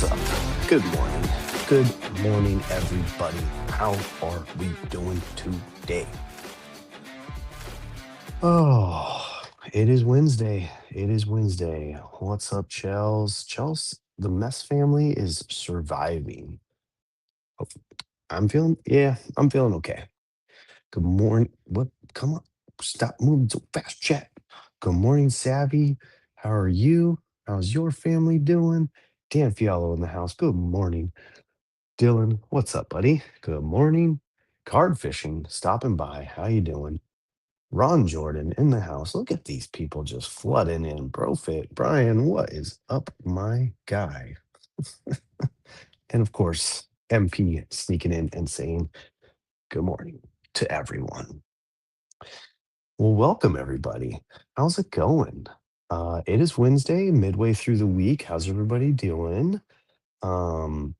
What's up? Good morning. Good morning, everybody. How are we doing today? Oh, it is Wednesday. It is Wednesday. What's up, Chels? Chels, the Mess family is surviving. Oh, I'm feeling okay. Good morning. What? Come on. Stop moving so fast, chat. Good morning, Savvy. How are you? How's your family doing? Dan Fialo in the house. Good morning. Dylan, what's up, buddy? Good morning. Card fishing, stopping by. How you doing? Ron Jordan in the house. Look at these people just flooding in. Brofit, Brian, what is up, my guy? And of course, MP sneaking in and saying good morning to everyone. Well, welcome everybody. How's it going? It is Wednesday, midway through the week. How's everybody doing? Um,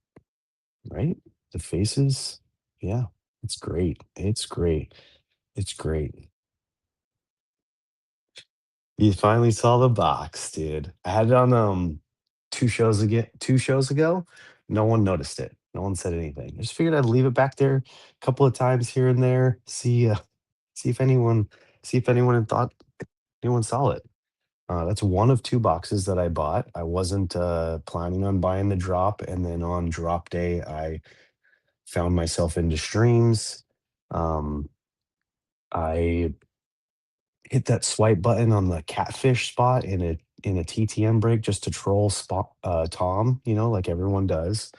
right? The faces, yeah, it's great. It's great. It's great. You finally saw the box, dude. I had it on 2 shows ago. No one noticed it. No one said anything. I just figured I'd leave it back there a couple of times here and there. See if anyone had thought anyone saw it. That's one of two boxes that I bought. I wasn't planning on buying the drop, and then on drop day, I found myself into streams. Um, I hit that swipe button on the catfish spot in a TTM break just to troll spot Tom, like everyone does.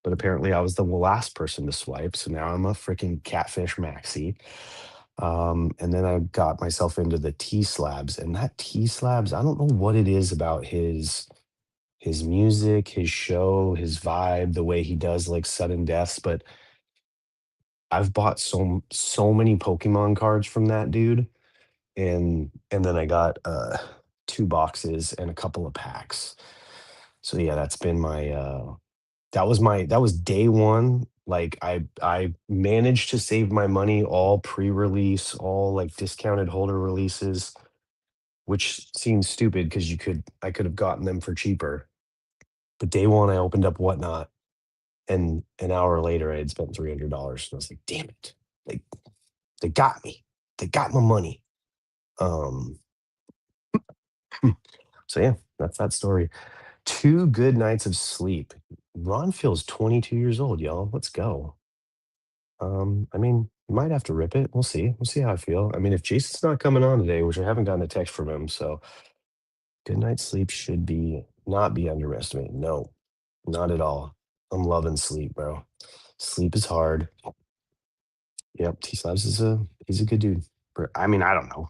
But apparently, I was the last person to swipe, so now I'm a freaking catfish maxi. And then I got myself into the T slabs, and that T slabs, I don't know what it is about his music, his show, his vibe, the way he does like sudden deaths. But I've bought so many Pokemon cards from that dude, and then I got 2 boxes and a couple of packs. So yeah, that was day 1. Like I managed to save my money all pre-release, all like discounted holder releases, which seems stupid because I could have gotten them for cheaper. But day 1 I opened up Whatnot, and an hour later I had spent $300. And I was like, damn it. Like they got me. They got my money. Um so yeah, that's that story. 2 good nights of sleep. Ron feels 22 years old, y'all. Let's go. I mean, might have to rip it. We'll see. We'll see how I feel. I mean, if Jason's not coming on today, which I haven't gotten a text from him, so good night's sleep should be not be underestimated. No, not at all. I'm loving sleep, bro. Sleep is hard. Yep, T Slabs he's a good dude. I mean, I don't know.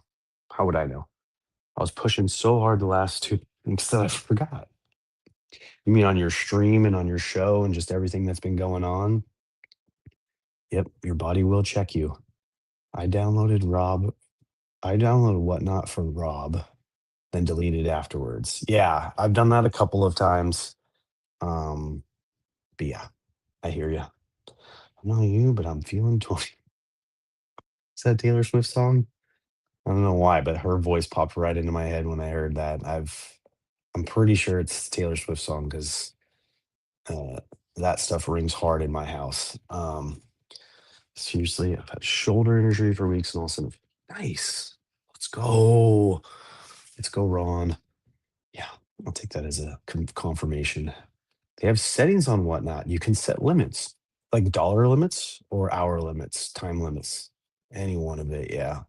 How would I know? I was pushing so hard the last 2 weeks that I forgot. You mean on your stream and on your show and just everything that's been going on? Yep, your body will check you. I downloaded Rob. I downloaded Whatnot for Rob, then deleted afterwards. Yeah, I've done that a couple of times. Um, but yeah, I hear you. I'm not you, but I'm feeling 20. Is that a Taylor Swift song? I don't know why, but her voice popped right into my head when I heard that. I'm pretty sure it's a Taylor Swift song because uh, that stuff rings hard in my house. Seriously, I've had shoulder injury for weeks, and all of a sudden, nice. Let's go. Let's go, Ron. Yeah, I'll take that as a confirmation. They have settings on Whatnot. You can set limits, like dollar limits or hour limits, time limits, any one of it. Yeah.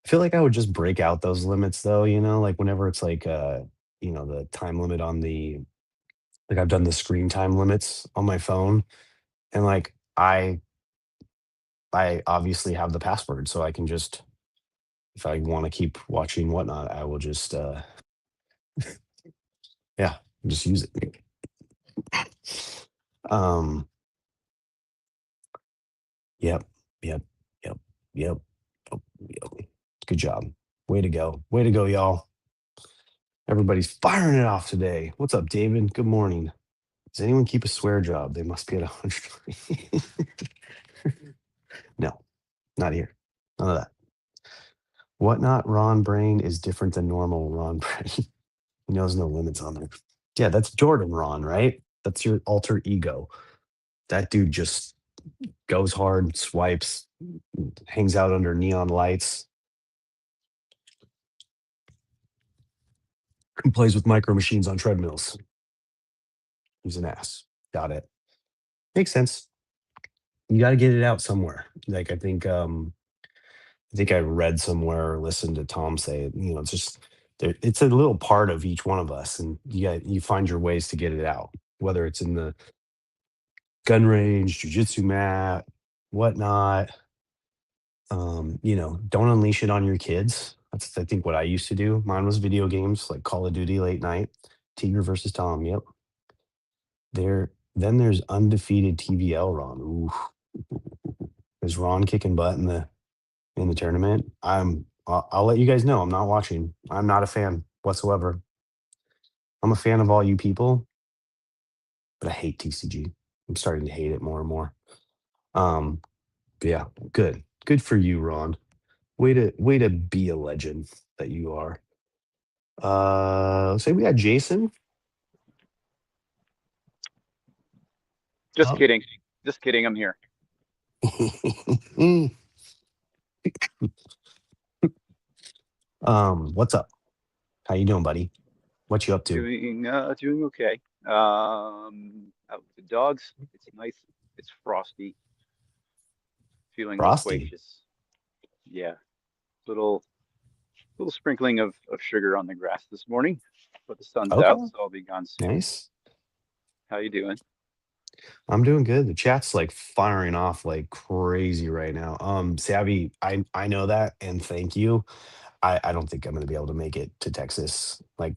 I feel like I would just break out those limits though, like whenever it's like the time limit on like I've done the screen time limits on my phone, and like I obviously have the password, so I can just, if I want to keep watching Whatnot, I will just yeah, just use it. Um yep, yep, yep, yep, oh, yep. Good job. Way to go. Way to go, y'all. Everybody's firing it off today. What's up, David? Good morning. Does anyone keep a swear job? They must be at 100. No, not here. None of that. Whatnot Ron Brain is different than normal Ron Brain. He knows no limits on there. Yeah, that's Jordan Ron, right? That's your alter ego. That dude just goes hard, swipes, hangs out under neon lights, and plays with micro machines on treadmills. He's an ass. Got it. Makes sense. You got to get it out somewhere. Like I think I read somewhere or listened to Tom say it. It's just it's a little part of each one of us, and you find your ways to get it out, whether it's in the gun range, jujitsu mat, whatnot. Don't unleash it on your kids. That's I think what I used to do. Mine was video games like Call of Duty late night, Tiger versus Tom. Yep. Then there's undefeated TVL Ron. Ooh, is Ron kicking butt in the tournament? I'll let you guys know. I'm not watching. I'm not a fan whatsoever. I'm a fan of all you people, but I hate TCG. I'm starting to hate it more and more. Um, but yeah, good for you, Ron. Way to be a legend that you are. Let's say we got Jason. Just Oh. kidding. Just kidding. I'm here. What's up? How you doing, buddy? What you up to? Doing okay. Out with the dogs. It's nice. It's frosty. Feeling Frosty. loquacious. Yeah. Little little sprinkling of sugar on the grass this morning, but the sun's out, Okay, so I'll be gone soon. nice. How you doing? I'm doing good. The chat's like firing off like crazy right now. Savvy, I know that, and thank you. I don't think I'm going to be able to make it to Texas. Like,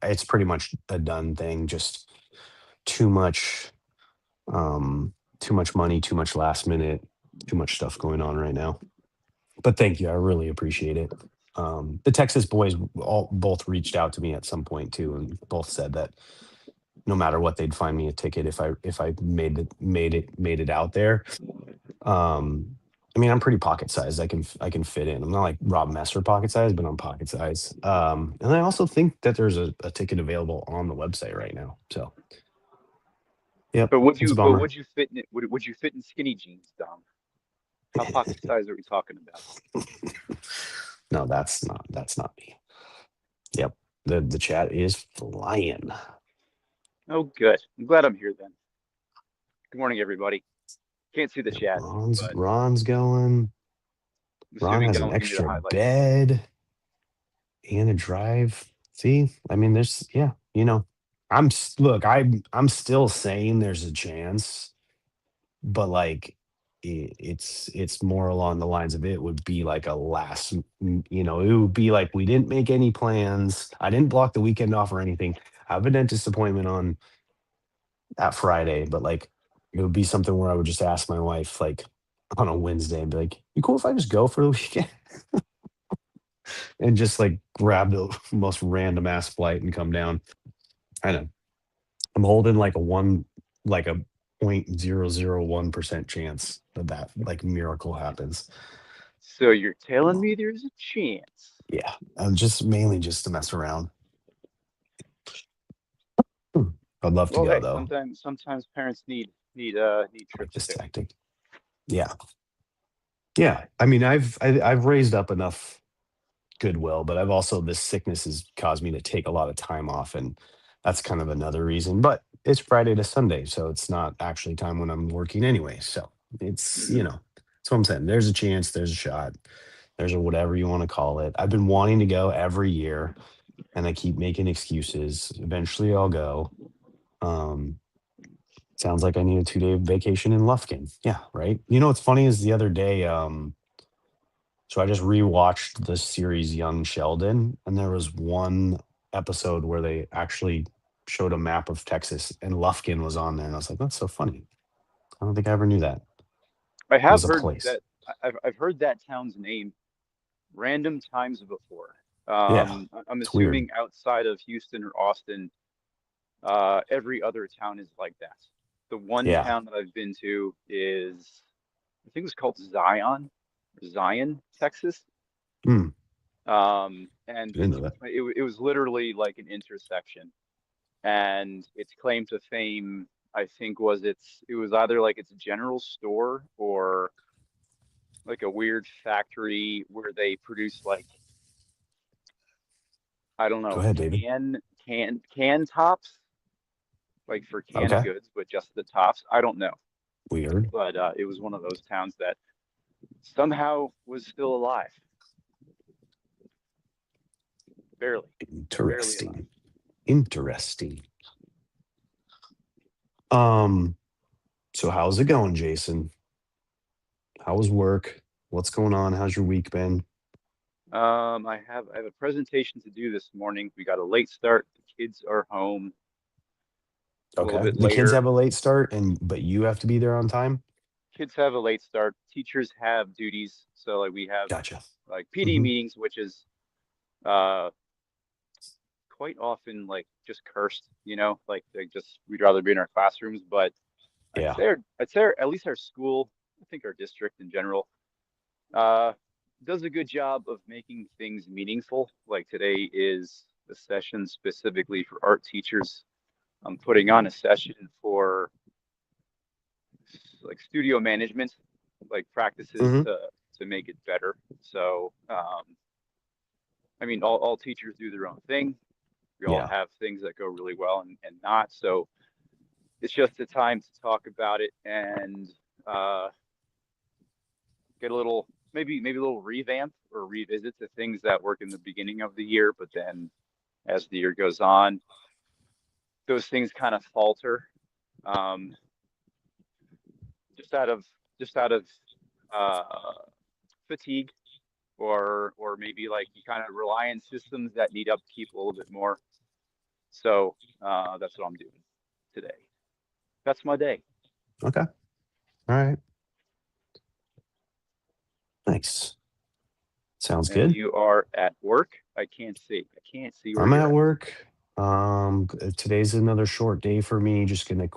it's pretty much a done thing. Just too much, too much money, too much last minute, too much stuff going on right now. But thank you, I really appreciate it. The Texas boys all both reached out to me at some point too, and both said that no matter what, they'd find me a ticket if I made it out there. I mean, I'm pretty pocket sized. I can fit in. I'm not like Rob Messer pocket size, but I'm pocket size. And I also think that there's a ticket available on the website right now. So, yep, it's a But bummer. would you fit in it? Would you fit in skinny jeans, Dom? How pocket size are we talking about? No, that's not me. Yep, the chat is flying. Oh, good. I'm glad I'm here then. Good morning, everybody. Can't see the Yep, chat, Ron's but Ron's going. I'm Ron assuming has an Dom will give me the extra highlights. bed and a drive. See, I mean, there's yeah, look, I'm still saying there's a chance, but like it's more along the lines of it would be like a it would be like we didn't make any plans. I didn't block the weekend off or anything. I have a dentist appointment on that Friday, but like it would be something where I would just ask my wife like on a Wednesday and be like, "You cool if I just go for the weekend?" and just like grab the most random ass flight and come down. I know I'm holding like a 0.001% chance that like miracle happens. So you're telling me there's a chance? Yeah, I'm just mainly just to mess around. Hmm. I'd love to Well, go hey, though. sometimes parents need I like trips this too. tactic. Yeah, yeah. I mean, I've raised up enough goodwill, but I've also this sickness has caused me to take a lot of time off, and that's kind of another reason. But it's Friday to Sunday, so it's not actually time when I'm working anyway. So it's Hmm. that's what I'm saying. There's a chance, there's a shot, there's a whatever you want to call it. I've been wanting to go every year, and I keep making excuses. Eventually, I'll go. Um, Sounds like I need a 2-day vacation in Lufkin. Yeah, right. What's funny is the other day. So I just rewatched the series Young Sheldon, and there was one episode where they actually showed a map of Texas, and Lufkin was on there, and I was like, "That's so funny." I don't think I ever knew that I it have was a heard place. that. I've heard that town's name random times before. Yeah, I'm it's weird. assuming outside of Houston or Austin, every other town is like that. The one Yeah. town that I've been to is, I think it was called Zion, Texas. Hmm. And I didn't know that. it was literally like an intersection. and its claim to fame, I think, was it was either like its general store or like a weird factory where they produce like, I don't Go know, ahead, David. can tops, like for canned Okay. goods, but just the tops. I don't know, Weird. but it was one of those towns that somehow was still alive, barely, barely alive. Interesting. Interesting. Um, so how's it going, Jason? How was work? What's going on? How's your week been? I have a presentation to do this morning. We got a late start. The kids are home a little Okay. bit The kids later. have a late start and but you have to be there on time? Kids have a late start. Teachers have duties. So like we have Gotcha. like PD Hmm. meetings, which is uh quite often like just cursed, like they just we'd rather be in our classrooms. But Yeah. I'd say at least our school, I think our district in general, uh does a good job of making things meaningful. Like today is a session specifically for art teachers. I'm putting on a session for like studio management, like practices Hmm. to make it better. So, I mean, all teachers do their own thing. We all Yeah. have things that go really well and not. So it's just a time to talk about it and uh, get a little, maybe a little revamp or revisit the things that work in the beginning of the year, but then as the year goes on, those things kind of falter, um, just out of just out of uh, fatigue, or maybe like you kind of rely on systems that need upkeep a little bit more. So that's what I'm doing today. That's my day. Okay. All right. Nice. Sounds And good. you are at work. I can't see. I can't see where I'm you're at at. work. Today's another short day for me. Just gonna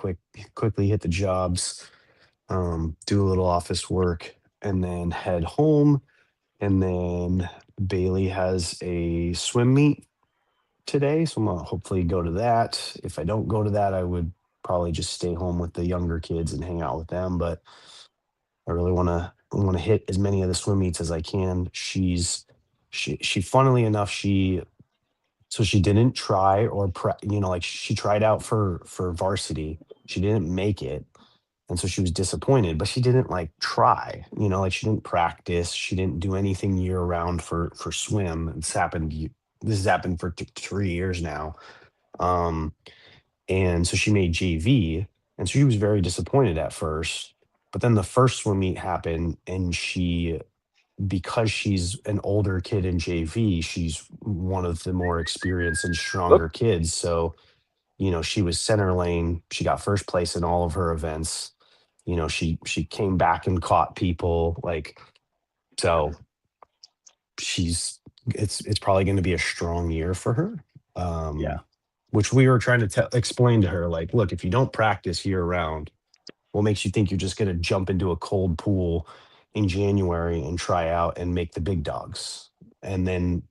quickly hit the jobs, do a little office work, and then head home. And then Bailey has a swim meet today, so I'm gonna hopefully go to that. If I don't go to that, I would probably just stay home with the younger kids and hang out with them. But I really wanna hit as many of the swim meets as I can. She funnily enough, she didn't try or like she tried out for varsity. She didn't make it. And so she was disappointed, but she didn't like try, like she didn't practice. She didn't do anything year round for swim. This has happened for 3 years now. Um, and so she made JV, and so she was very disappointed at first. But then the first swim meet happened, and because she's an older kid in JV, she's one of the more experienced and Oh, stronger kids. So, she was center lane. She got first place in all of her events. She came back and caught people. Like, so she's it's probably going to be a strong year for her. yeah. Um, which we were trying to explain to her, like, look, if you don't practice year round, what makes you think you're just going to jump into a cold pool in January and try out and make the big dogs? And then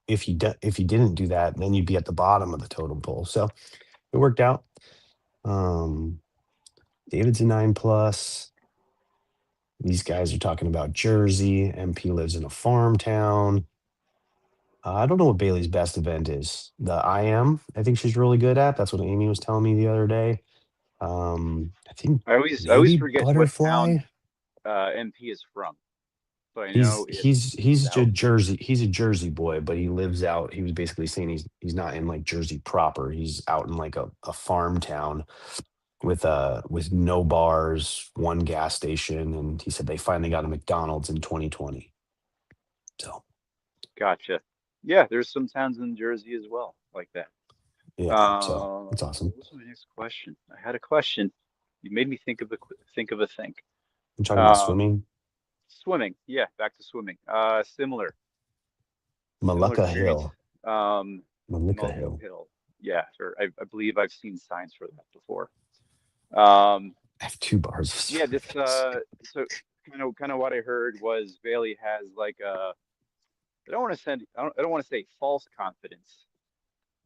if you didn't do that, then you'd be at the bottom of the totem pole. So it worked out. Um, David's a 9 plus. These guys are talking about Jersey. MP lives in a farm town. I don't know what Bailey's best event is. The I think she's really good at. That's what Amy was telling me the other day. I think I always maybe forget what butterfly. town MP is from, but I He's know he's it's he's a out. Jersey. He's a Jersey boy, but he lives out. He was basically saying he's not in like Jersey proper. He's out in like a farm town with no bars, one gas station, and he said they finally got a McDonald's in 2020. So Gotcha. Yeah, there's some towns in Jersey as well like that. yeah, so it's awesome. What was my next question? I had a question. You made me think of a think. I'm talking about Um, swimming. Swimming. Yeah, back to swimming. Similar Malacca experience. Hill. Um, Malacca Mullica Hill. Hill. Yeah, or I believe I've seen signs for that before. Um, I have 2 bars of yeah, swimming. so kind of what I heard was Bailey has like a, I don't want to say false confidence,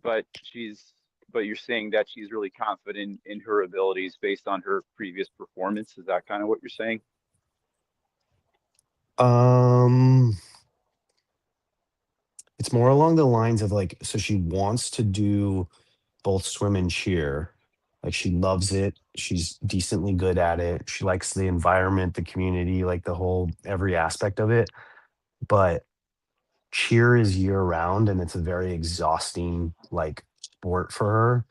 but she's but you're saying that she's really confident in her abilities based on her previous performance. Is that kind of what you're saying? Um, it's more along the lines of like, so she wants to do both swim and cheer. Like she loves it. She's decently good at it. She likes the environment, the community, like the whole every aspect of it. But cheer is year round and it's a very exhausting like sport for her.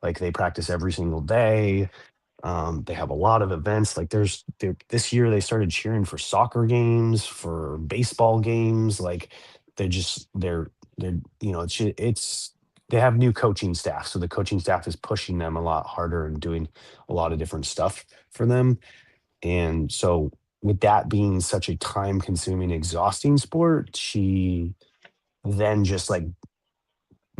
Like they practice every single day. They have a lot of events. Like this year they started cheering for soccer games, for baseball games. Like they're it's they have new coaching staff, so the coaching staff is pushing them a lot harder and doing a lot of different stuff for them. And so with that being such a time consuming, exhausting sport, she then just like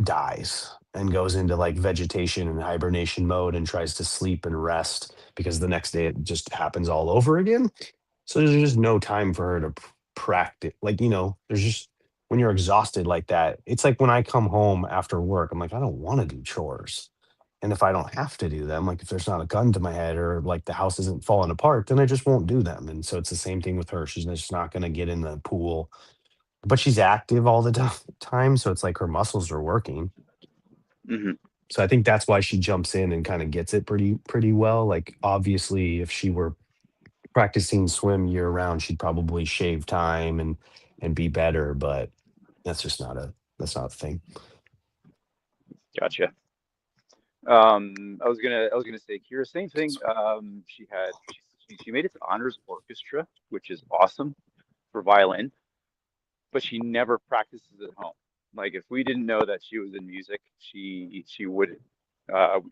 dies and goes into like vegetation and hibernation mode and tries to sleep and rest because the next day it just happens all over again. So there's just no time for her to practice. Like, there's just when you're exhausted like that, it's like when I come home after work, I'm like, I don't want to do chores. And if I don't have to do them, like if there's not a gun to my head or like the house isn't falling apart, then I just won't do them. And so it's the same thing with her. She's just not going to get in the pool, but she's active all the time. So it's like her muscles are working. Hmm. So I think that's why she jumps in and kind of gets it pretty well. Like obviously, if she were practicing swim year round, she'd probably shave time and be better. But that's not a thing. Gotcha. I was gonna say, Kira, same thing. She made it to honors orchestra, which is awesome for violin, but she never practices at home. Like if we didn't know that she was in music, she wouldn't.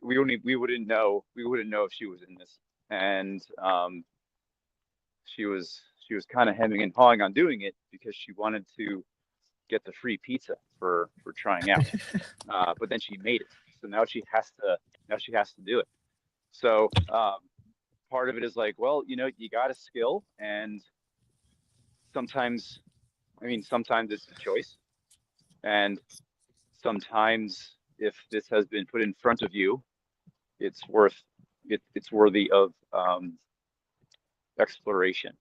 We wouldn't know if she was in this. And she was kind of hemming and hawing on doing it because she wanted to get the free pizza for trying out. But then she made it, so now she has to do it. So part of it is like, well, you got a skill, and sometimes, sometimes it's a choice, and sometimes if this has been put in front of you, it's it's worthy of exploration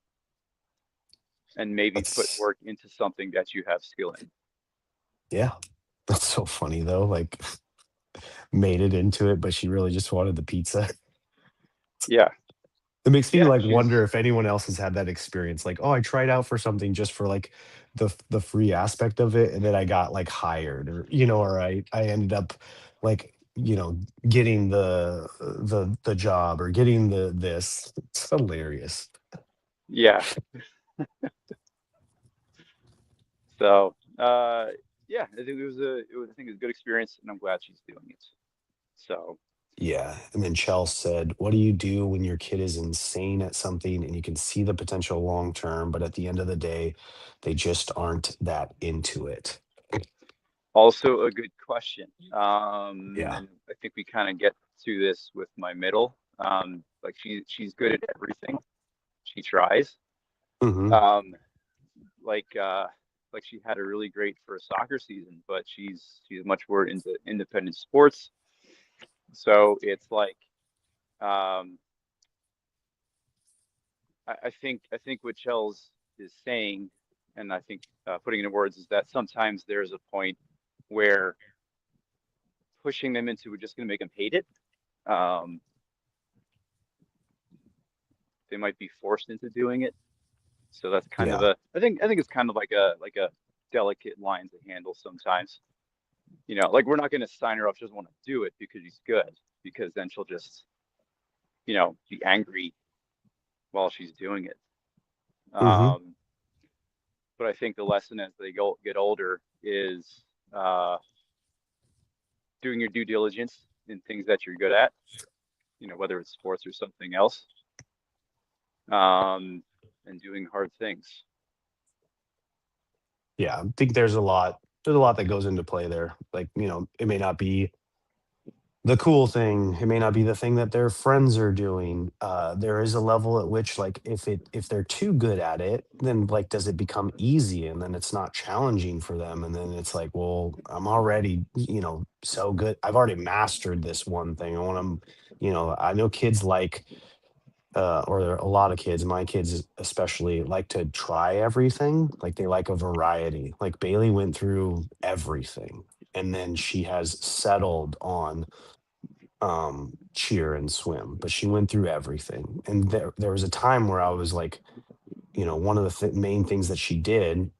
and maybe put That's work into something that you have skill in. Yeah, that's so funny though. Like made it into it, but she really just wanted the pizza. Yeah, It makes me yeah, like wonder she's if anyone else has had that experience. Like, oh, I tried out for something just for like the free aspect of it, and then I got like hired, or or I ended up like getting the job or getting the this. It's hilarious. yeah. So yeah, I think I think it was a good experience, and I'm glad she's doing it. So Yeah. And then Chell said, what do you do when your kid is insane at something and you can see the potential long term, but at the end of the day, they just aren't that into it? also a good question. Yeah. And I think we kind of get to this with my middle. Like she's good at everything. She tries. Hmm. Um, like uh, like she had a really great first soccer season, but she's much more into independent sports. So it's like um, I think what Chels is saying, and I think putting it in words is that sometimes there's a point where pushing them into just going to make them hate it. Um, they might be forced into doing it. So that's kind of Yeah. a I think it's kind of like a delicate line to handle sometimes. Like we're not going to sign her up. She doesn't want to do it because she's good, because then she'll just be angry while she's doing it. Hmm. Um, but I think the lesson as they get older is uh, doing your due diligence in things that you're good at, whether it's sports or something else, and doing hard things. Yeah. I think there's a lot that goes into play there. Like, it may not be the cool thing. It may not be the thing that their friends are doing. There is a level at which, like, if they're too good at it, then like, does it become easy, and then it's not challenging for them, and then it's like, well, I'm already, so good. I've already mastered this one thing. I want to, I know kids like, or there are a lot of kids, my kids especially, like to try everything. Like they like a variety. Like Bailey went through everything, and then she has settled on cheer and swim, but she went through everything. And there was a time where I was like, one of the main things that she did,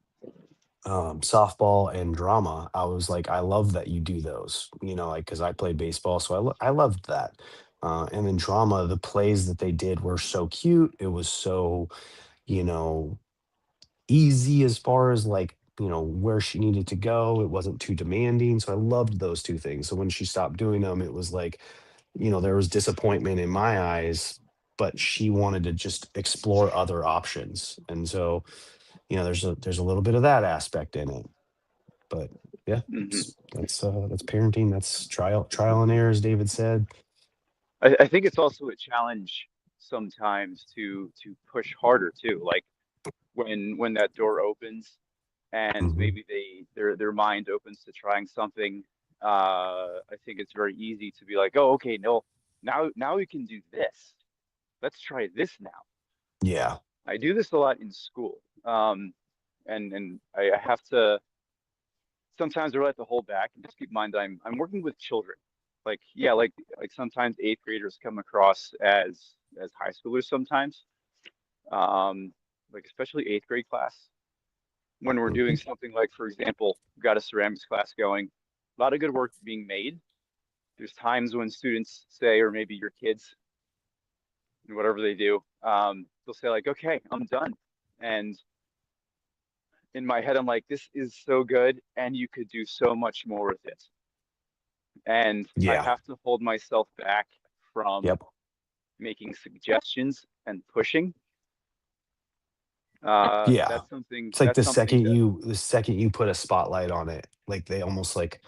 softball and drama. I was like, I love that you do those, like, because I played baseball, so I loved that. And then drama, the plays that they did were so cute. It was so, you know easy as far as, like, where she needed to go. It wasn't too demanding. So I loved those two things. So when she stopped doing them, it was like, there was disappointment in my eyes, but she wanted to just explore other options. And so, there's a little bit of that aspect in it. But yeah, Hmm. that's parenting. That's trial and error, as David said. I think it's also a challenge sometimes to push harder too. Like when that door opens and Hmm. maybe their mind opens to trying something, I think it's very easy to be like, oh, okay, no, now we can do this. Let's try this now. Yeah. I do this a lot in school. And I have to sometimes I really have to hold back and just keep in mind that I'm working with children. Like yeah, like sometimes eighth graders come across as high schoolers sometimes. Like especially eighth grade class when we're doing Hmm. something like, for example, we've got a ceramics class going, a lot of good work being made. There's times when students say, or maybe your kids, whatever they do, they'll say like, okay, I'm done. And in my head, I'm like, this is so good, and you could do so much more with it. And I Yeah. have to hold myself back from Yep. making suggestions and pushing. Yeah. That's something It's like that's something that the second you put a spotlight on it, like they almost like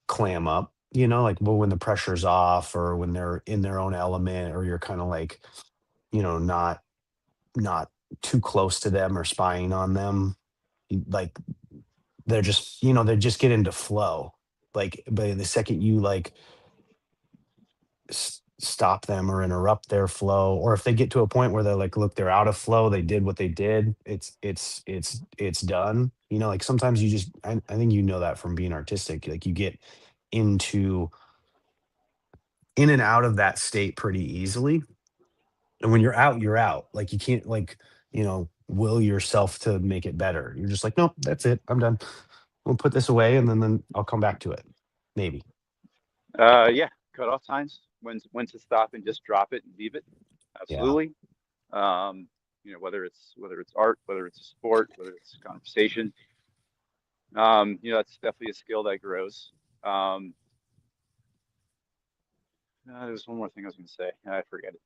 clam up, like, well, when the pressure's off, or when they're in their own element, or you're kind of like, not too close to them or spying on them. Like they just get into flow. Like, but the second you, like, stop them or interrupt their flow, or if they get to a point where they're like, look, they're out of flow, they did what they did, it's done. Like sometimes you just, I think that from being artistic, like you get into in and out of that state pretty easily. And when you're out, you're out. Like you can't, like, will yourself to make it better. You're just like, nope, that's it, I'm done. We'll put this away, and then I'll come back to it, maybe. yeah, cut off times, when to stop and just drop it and leave it. Yeah. Absolutely. Um, whether it's art, whether it's a sport, whether it's conversation. That's definitely a skill that grows. Um, there was one more thing I was going to say. I forget it.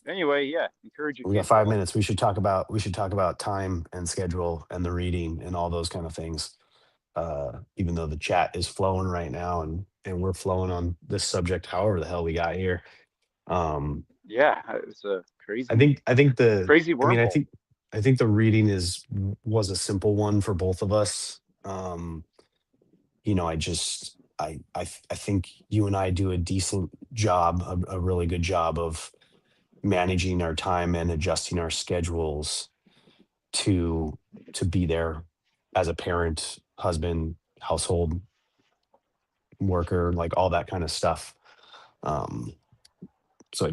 Anyway, yeah, encourage your We got kids, five y'all. minutes. We should talk about time and schedule and the reading and all those kind of things. Even though the chat is flowing right now, and we're flowing on this subject, however the hell we got here. Um, Yeah, it was a I crazy, think I think the crazy I mean wormhole. I think the reading was a simple one for both of us. I just I think you and I do a decent job, a really good job of managing our time and adjusting our schedules to be there as a parent, husband, household worker, like all that kind of stuff. Um, so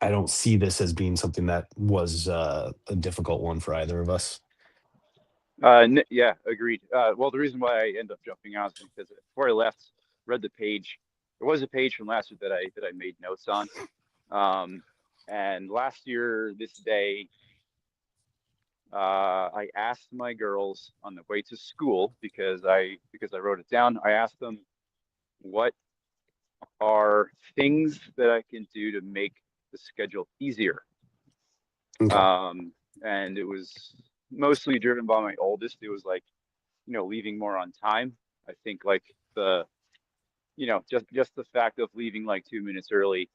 I don't see this as being something that was a difficult one for either of us. N Yeah, agreed. Well, the reason why I ended up jumping out is because before I left, read the page. There was a page from last week that I made notes on. Um, and last year, this day, I asked my girls on the way to school because I wrote it down. I asked them what are things that I can do to make the schedule easier. Okay. Um, and it was mostly driven by my oldest. It was like, leaving more on time. I think like the just the fact of leaving like 2 minutes early,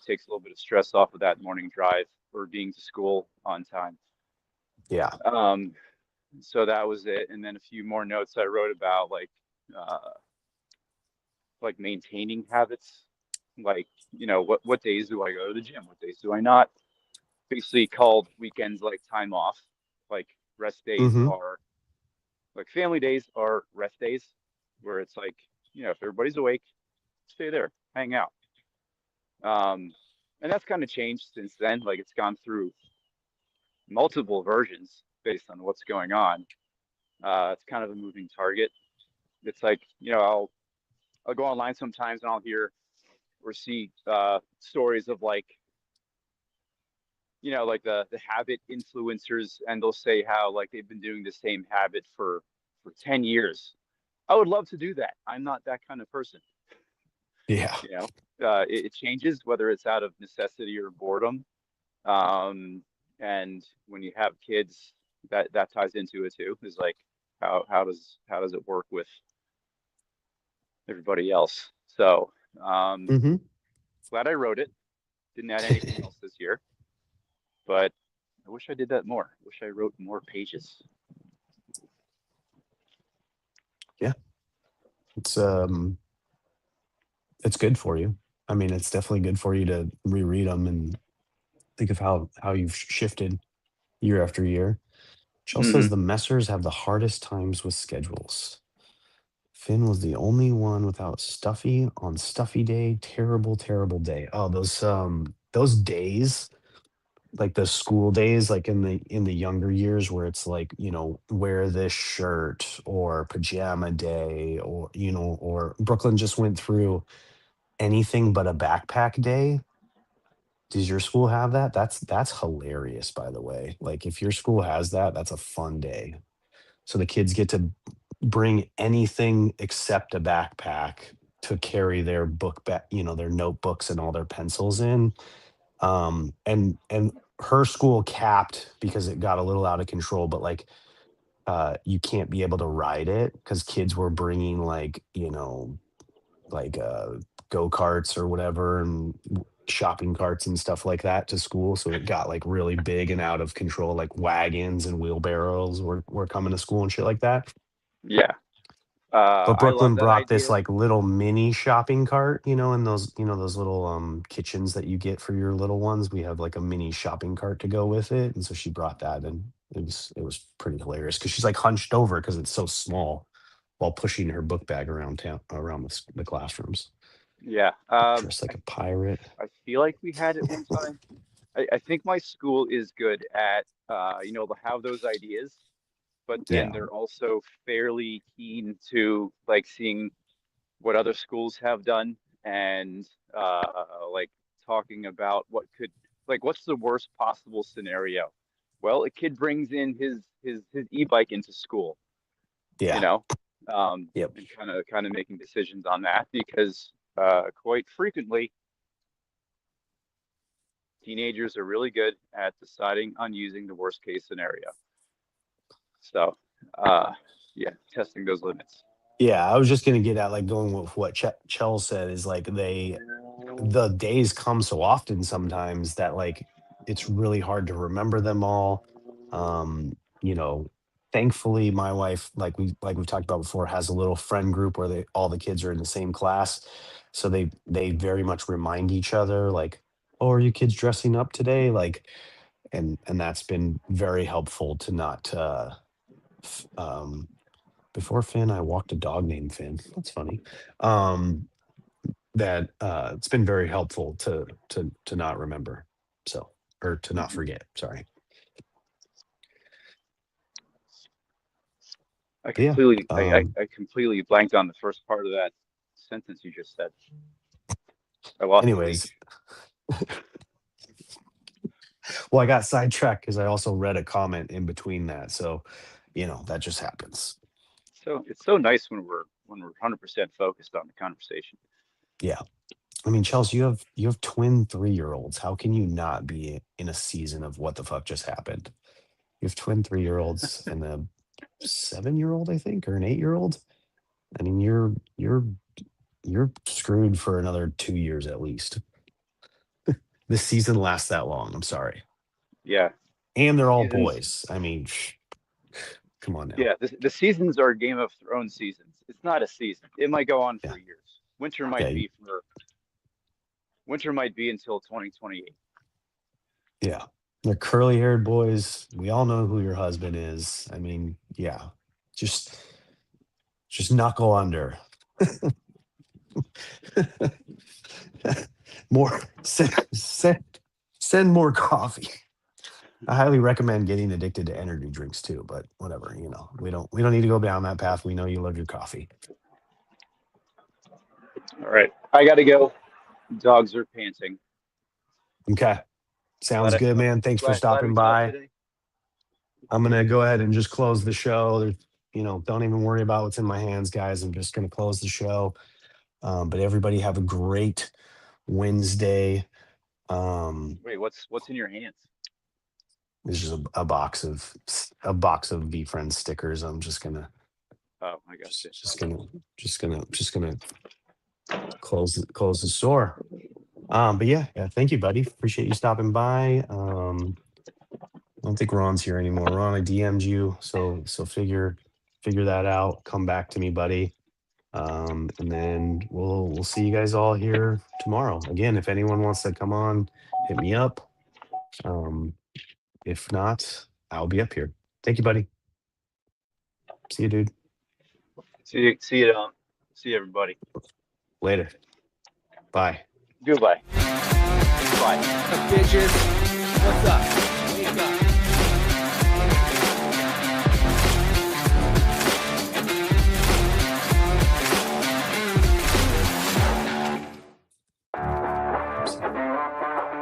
takes a little bit of stress off of that morning drive or being to school on time. Yeah. Um, so that was it. And then a few more notes I wrote about uh, like maintaining habits, like what days do I go to the gym, what days do I not. Basically called weekends like time off, like rest days Hmm. are like family days are rest days, where it's like if everybody's awake, stay there, hang out. And that's kind of changed since then. Like it's gone through multiple versions based on what's going on. It's kind of a moving target. It's like, I'll go online sometimes and I'll hear or see stories of like, like the habit influencers, and they'll say how like they've been doing the same habit for 10 years. I would love to do that. I'm not that kind of person. Yeah. You know, it changes whether it's out of necessity or boredom. Um, and when you have kids, that ties into it too. Is like how does it work with everybody else? So Hmm. glad I wrote it. Didn't add anything else this year, but I wish I did that more. I wish I wrote more pages. Yeah. It's um it's good for you. I mean, it's definitely good for you to reread them and think of how you've shifted year after year. Shell says Hmm. the Messers have the hardest times with schedules. Finn was the only one without Stuffy on Stuffy Day. Terrible, terrible day. Oh, those days, like the school days, like in the younger years where it's like, wear this shirt or pajama day, or or Brooklyn just went through anything but a backpack day. Does your school have that? That's hilarious, by the way. Like if your school has that, that's a fun day. So the kids get to bring anything except a backpack to carry their book back, their notebooks and all their pencils in. And her school capped because it got a little out of control, but like you can't be able to ride it because kids were bringing like, like go-karts or whatever, and shopping carts and stuff like that to school, so it got like really big and out of control, like wagons and wheelbarrows were coming to school and shit like that. Yeah, But I love Brooklyn that brought this idea. like little mini shopping cart, and those, those little kitchens that you get for your little ones. We have like a mini shopping cart to go with it. And so she brought that, and it was pretty hilarious because she's like hunched over because it's so small while pushing her book bag around town, around the classrooms. Yeah, Dressed like a pirate. I feel like we had it one time. I think my school is good at they'll have those ideas, but then Yeah. they're also fairly keen to like seeing what other schools have done, and like talking about what's the worst possible scenario. Well, a kid brings in his e-bike into school, you Yeah. know, Yep. and kind of making decisions on that because quite frequently teenagers are really good at deciding on using the worst case scenario. So, uh, yeah, testing those limits. Yeah. I was just gonna get at like going with what Chell said is like the days come so often sometimes that like it's really hard to remember them all. Um, you know, Thankfully my wife, like we've talked about before, has a little friend group where all the kids are in the same class. So they very much remind each other like, oh, are you kids dressing up today? Like, and that's been very helpful to not f- before Finn, I walked a dog named Finn. That's funny. Um, that it's been very helpful to not remember, so, or to not Mhm. forget, sorry. I But yeah, completely, I completely blanked on the first part of that sentence you just said. I lost the anyways, leash. well, I got sidetracked because I also read a comment in between that, so that just happens. So it's so nice when we're 100% focused on the conversation. Yeah. I mean, Chelsea, you have twin 3-year-olds. How can you not be in a season of what the fuck just happened? You have twin 3-year-olds and a 7-year-old, I think, or an 8-year-old. I mean, you're you're screwed for another 2 years at least. This season lasts that long. I'm sorry. Yeah, And they're all seasons. boys. I mean, come on now. Yeah, the seasons are Game of Thrones seasons. It's not a season. It might go on Yeah. for years. Yeah. Winter might be until 2028. Yeah. They're curly haired boys. We all know who your husband is. I mean, yeah. Just just knuckle under. More send more coffee. I highly recommend getting addicted to energy drinks too, but whatever, we don't need to go down that path. We know you love your coffee. All right, I gotta go. Dogs are panting. Okay. Glad Sounds I good, talked. man. Thanks for Glad we stopping talked by. today. I'm gonna go ahead and just close the show. Don't even worry about what's in my hands, guys. I'm just gonna close the show. But everybody have a great Wednesday. Wait, what's in your hands? There's just a box of VFriends stickers. I'm Oh, I got you. just gonna close the store. But yeah, thank you, buddy. Appreciate you stopping by. I don't think Ron's here anymore. Ron, I DM'd you, so figure that out. Come back to me, buddy. And then we'll see you guys all here tomorrow. Again, if anyone wants to come on, hit me up. Um, if not, I'll be up here. Thank you, buddy. See you, dude. See you, see you, everybody. Later. Bye. Goodbye. Bye. Bitches, what's up? Wake up. Oops.